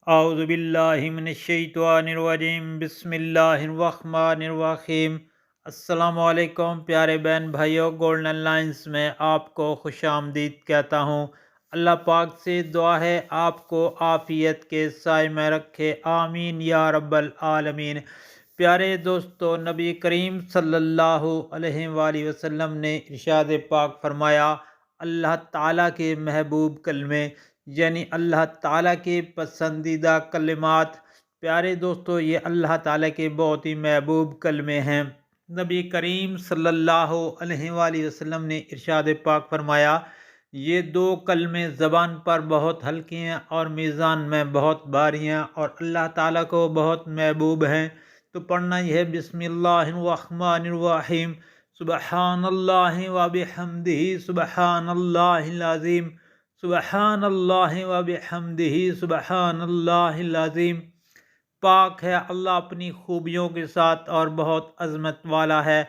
اعوذ باللہ من الشیطان الرجیم، بسم اللہ الرحمن الرحیم۔ السلام علیکم پیارے بہن بھائیوں، گولڈن لائنز میں آپ کو خوش آمدید کہتا ہوں۔ اللہ پاک سے دعا ہے آپ کو عافیت کے سائے میں رکھے، آمین یا رب العالمین۔ پیارے دوستو، نبی کریم صلی اللہ علیہ وآلہ وسلم نے ارشاد پاک فرمایا، اللہ تعالیٰ کے محبوب کلمے یعنی اللہ تعالیٰ کے پسندیدہ کلمات۔ پیارے دوستو، یہ اللہ تعالیٰ کے بہت ہی محبوب کلمے ہیں۔ نبی کریم صلی اللہ علیہ وآلہ وسلم نے ارشاد پاک فرمایا، یہ دو کلمے زبان پر بہت ہلکے ہیں اور میزان میں بہت بھاری ہیں اور اللہ تعالیٰ کو بہت محبوب ہیں۔ تو پڑھنا یہ ہے، بسم اللہ الرحمن الرحیم، سبحان اللہ و بحمدہ، سبحان اللہ العظیم، سبحان اللہ و بحمدہ، سبحان اللہ العظیم۔ پاک ہے اللہ اپنی خوبیوں کے ساتھ اور بہت عظمت والا ہے۔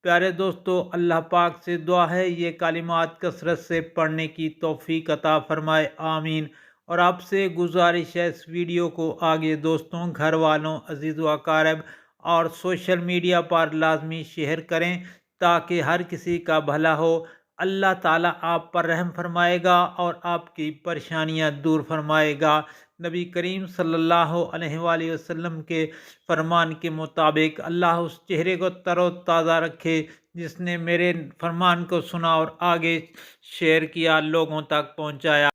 پیارے دوستو، اللہ پاک سے دعا ہے یہ کلمات کثرت سے پڑھنے کی توفیق عطا فرمائے، آمین۔ اور آپ سے گزارش ہے، اس ویڈیو کو آگے دوستوں، گھر والوں، عزیز و اقارب اور سوشل میڈیا پر لازمی شیئر کریں تاکہ ہر کسی کا بھلا ہو۔ اللہ تعالیٰ آپ پر رحم فرمائے گا اور آپ کی پریشانیاں دور فرمائے گا۔ نبی کریم صلی اللہ علیہ وآلہ وسلم کے فرمان کے مطابق اللہ اس چہرے کو تر و تازہ رکھے جس نے میرے فرمان کو سنا اور آگے شیئر کیا، لوگوں تک پہنچایا۔